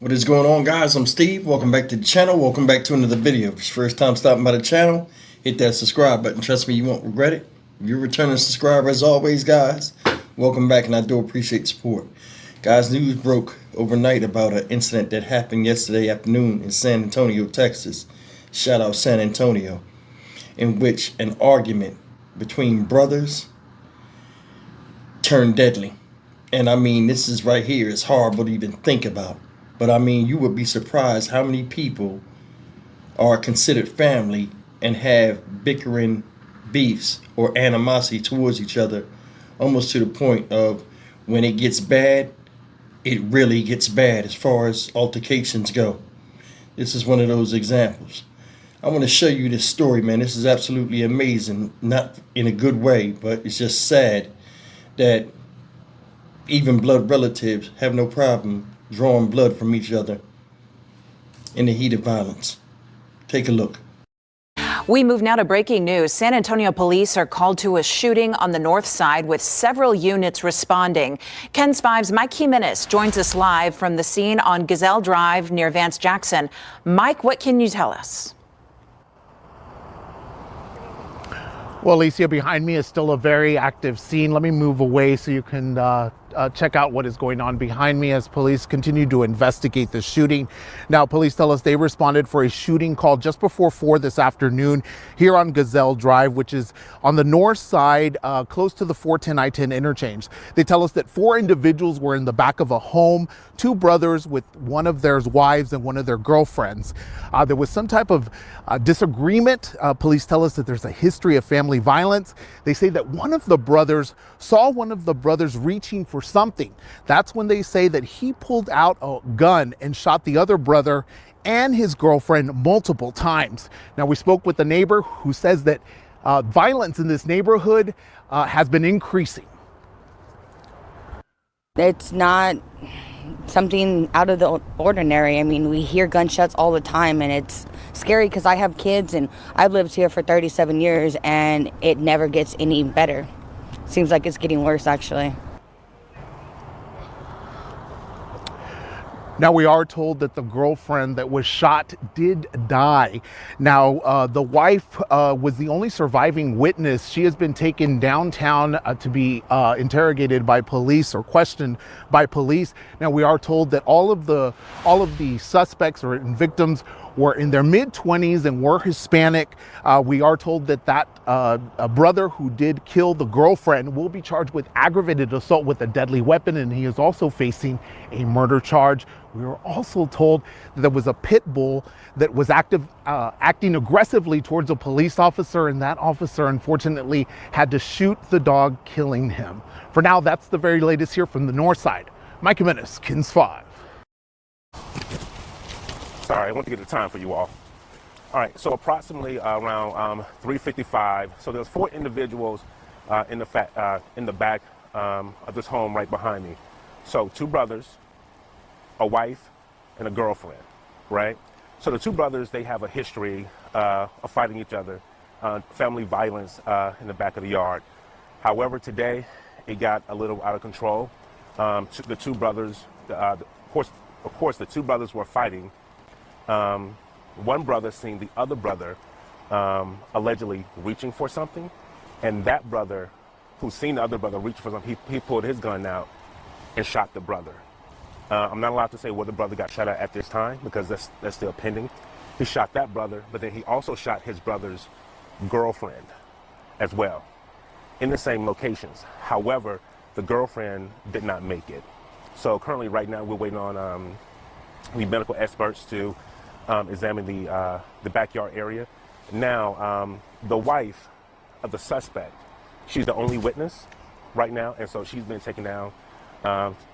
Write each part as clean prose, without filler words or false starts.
What is going on, guys? I'm Steve. Welcome back to the channel. Welcome back to another video. If it's your first time stopping by the channel, hit that subscribe button. Trust me, you won't regret it. If you're a returning subscriber, as always, guys, welcome back, and I do appreciate the support. Guys, news broke overnight about an incident that happened yesterday afternoon in San Antonio, Texas. Shout out San Antonio, in which an argument between brothers turned deadly. And I mean, this is right here. It's horrible to even think about. But I mean, you would be surprised how many people are considered family and have bickering beefs or animosity towards each other, almost to the point of when it gets bad, it really gets bad as far as altercations go. This is one of those examples. I want to show you this story, man. This is absolutely amazing. Not in a good way, but it's just sad that even blood relatives have no problem drawing blood from each other in the heat of violence. Take a look. We move now to breaking news. San Antonio police are called to a shooting on the north side with several units responding. KENS 5's Mike Jimenez joins us live from the scene on Gazelle Drive near Vance Jackson. Mike, what can you tell us? Well, Alicia, behind me is still a very active scene. Let me move away so you can check out what is going on behind me as police continue to investigate the shooting. Now, police tell us they responded for a shooting call just before 4 this afternoon here on Gazelle Drive, which is on the north side, close to the 410 I-10 interchange. They tell us that 4 individuals were in the back of a home, 2 brothers with one of their wives and one of their girlfriends. There was some type of disagreement. Police tell us that there's a history of family violence. They say that one of the brothers saw one of the brothers reaching for something. That's when they say that he pulled out a gun and shot the other brother and his girlfriend multiple times. Now, we spoke with the neighbor who says that violence in this neighborhood has been increasing. It's not something out of the ordinary. I mean, we hear gunshots all the time, and it's scary because I have kids and I've lived here for 37 years and it never gets any better. Seems like it's getting worse, actually. Now, we are told that the girlfriend that was shot did die. Now, the wife was the only surviving witness. She has been taken downtown to be interrogated by police or questioned by police. Now, we are told that all of the suspects or victims were in their mid-20s and were Hispanic. We are told that a brother who did kill the girlfriend will be charged with aggravated assault with a deadly weapon, and he is also facing a murder charge. We were also told that there was a pit bull that was acting aggressively towards a police officer, and that officer unfortunately had to shoot the dog, killing him. For now, that's the very latest here from the north side. Mike Jimenez, KENS 5. Sorry, I want to get the time for you all. All right, so approximately around 3:55. So there's 4 individuals in the back of this home right behind me. So 2 brothers, a wife, and a girlfriend, right? So the 2 brothers, they have a history of fighting each other, family violence in the back of the yard. However, today it got a little out of control. The 2 brothers, of course, the 2 brothers were fighting. One brother seen the other brother allegedly reaching for something, and that brother who seen the other brother reach for something, he pulled his gun out and shot the brother. I'm not allowed to say where the brother got shot at this time because that's still pending. He shot that brother, but then he also shot his brother's girlfriend as well in the same locations. However, the girlfriend did not make it. So currently right now we're waiting on the medical experts to examine the backyard area. Now, the wife of the suspect, she's the only witness right now, and so she's been taken down.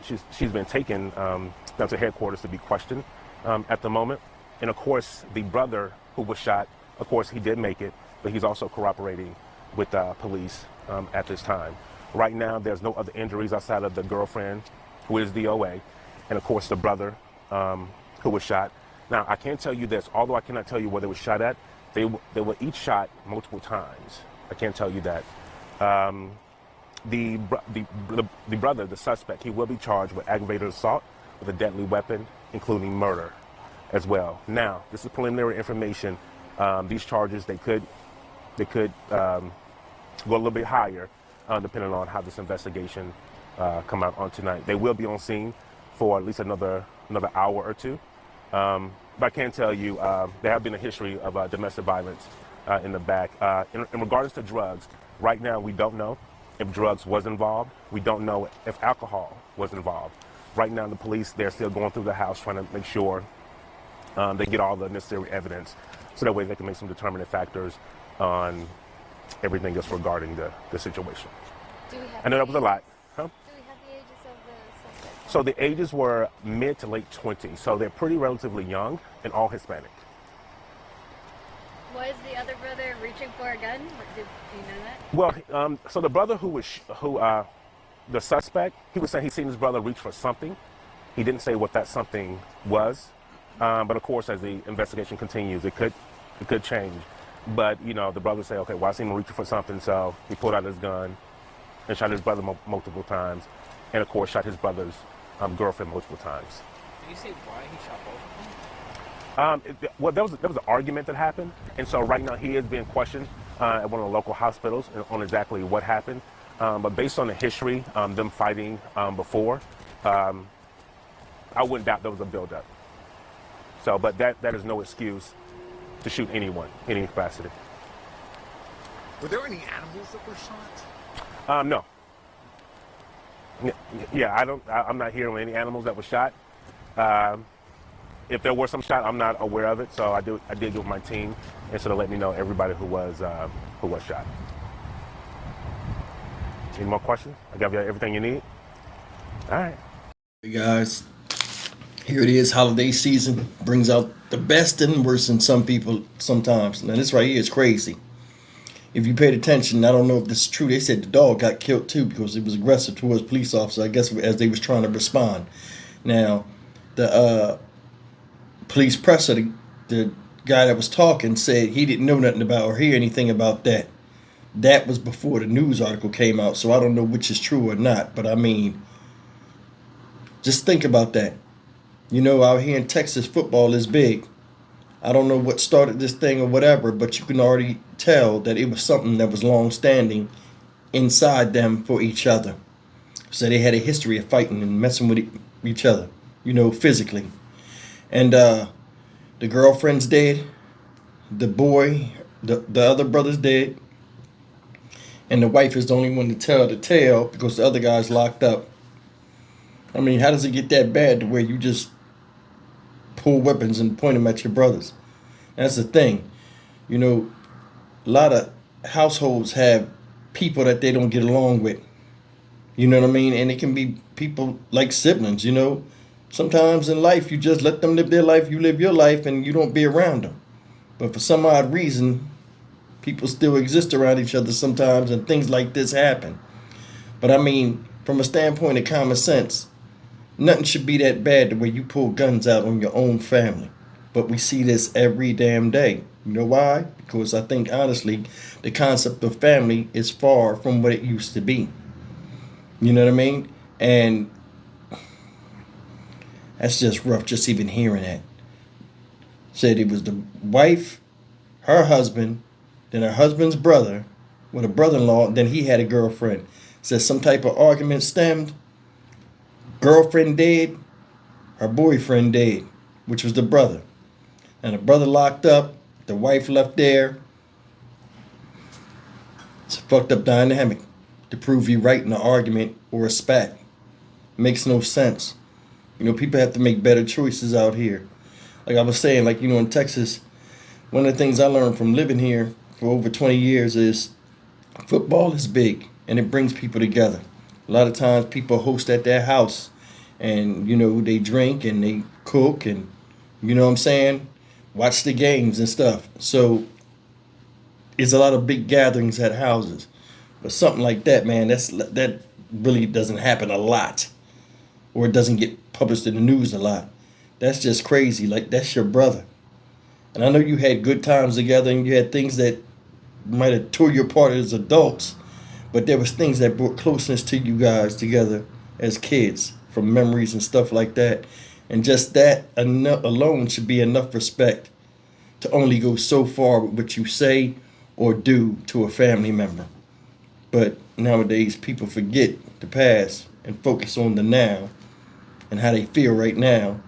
She's been taken down to headquarters to be questioned at the moment. And of course, the brother who was shot, of course, he did make it, but he's also cooperating with police at this time. Right now, there's no other injuries outside of the girlfriend, who is the OA, and of course, the brother who was shot. Now, I can tell you this, although I cannot tell you where they were shot at, they were each shot multiple times. I can't tell you that. The brother, the suspect, he will be charged with aggravated assault with a deadly weapon including murder as well. Now, this is preliminary information. These charges, they could go a little bit higher, depending on how this investigation come out on tonight. They will be on scene for at least another hour or two. But I can tell you, there have been a history of domestic violence in the back. In regards to drugs, right now we don't know if drugs was involved. We don't know if alcohol was involved. Right now, the police, they're still going through the house trying to make sure they get all the necessary evidence, so that way they can make some determinant factors on everything else regarding the situation. Do we have I know that was a lot. Huh? Do we have the ages of the suspects? So the ages were mid to late 20s, so they're pretty relatively young and all Hispanic. Was the other brother reaching for a gun? Do you know that? Well, so the brother the suspect, he was saying he seen his brother reach for something. He didn't say what that something was, but of course, as the investigation continues, it could change. But you know, the brother say, okay, well, I seen him reaching for something, so he pulled out his gun and shot his brother multiple times, and of course, shot his brother's girlfriend multiple times. Did you say why he shot both of them? Well, there was an argument that happened, and so right now he is being questioned at one of the local hospitals on exactly what happened. But based on the history, them fighting before, I wouldn't doubt there was a buildup. So, but that is no excuse to shoot anyone in any capacity. Were there any animals that were shot? No. Yeah, I'm not hearing any animals that were shot. If there were some shot, I'm not aware of it. So I did get with my team, and so to let me know everybody who was shot. Any more questions? I got you everything you need. All right. Hey guys, here it is. Holiday season brings out the best and worst in some people sometimes. Now this right here is crazy. If you paid attention, I don't know if this is true. They said the dog got killed too because it was aggressive towards police officers, I guess, as they was trying to respond. Now, the police presser, the guy that was talking, said he didn't know nothing about or hear anything about that. That was before the news article came out, so I don't know which is true or not. But I mean, just think about that. You know, out here in Texas, football is big. I don't know what started this thing or whatever, but you can already tell that it was something that was long-standing inside them for each other. So they had a history of fighting and messing with each other, you know, physically. And the girlfriend's dead. The boy, the other brother's dead. And the wife is the only one to tell the tale because the other guy's locked up. I mean, how does it get that bad to where you just pull weapons and point them at your brothers? That's the thing. You know, a lot of households have people that they don't get along with. You know what I mean? And it can be people like siblings, you know. Sometimes in life, you just let them live their life, you live your life, and you don't be around them. But for some odd reason, people still exist around each other sometimes, and things like this happen. But I mean, from a standpoint of common sense, nothing should be that bad the way you pull guns out on your own family. But we see this every damn day. You know why? Because I think, honestly, the concept of family is far from what it used to be. You know what I mean? And that's just rough, just even hearing that. Said it was the wife, her husband, then her husband's brother, with a brother-in-law, then he had a girlfriend. Said some type of argument stemmed. Girlfriend dead, her boyfriend dead, which was the brother. And the brother locked up, the wife left there. It's a fucked up dynamic to prove you right in an argument or a spat. Makes no sense. You know, people have to make better choices out here. Like I was saying, like, you know, in Texas, one of the things I learned from living here for over 20 years is football is big and it brings people together. A lot of times people host at their house and, you know, they drink and they cook and, you know what I'm saying, watch the games and stuff. So it's a lot of big gatherings at houses. But something like that, man, that really doesn't happen a lot. Or it doesn't get published in the news a lot. That's just crazy. Like, that's your brother. And I know you had good times together and you had things that might have tore you apart as adults, but there was things that brought closeness to you guys together as kids from memories and stuff like that. And just that alone should be enough respect to only go so far with what you say or do to a family member. But nowadays, people forget the past and focus on the now and how they feel right now,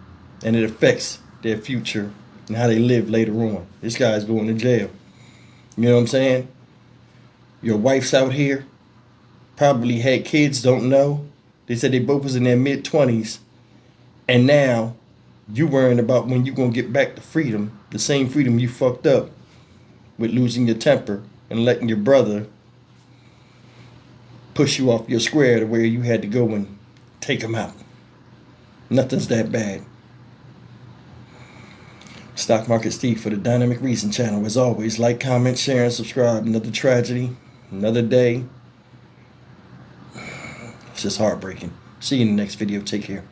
and it affects their future and how they live later on. This guy's going to jail. You know what I'm saying? Your wife's out here, probably had kids, don't know. They said they both was in their mid-20s, and now you worrying about when you gonna get back to freedom, the same freedom you fucked up with losing your temper and letting your brother push you off your square to where you had to go and take him out. Nothing's that bad. Stock Market Steve for the Dynamic Reason channel. As always, like, comment, share, and subscribe. Another tragedy, another day. It's just heartbreaking. See you in the next video. Take care.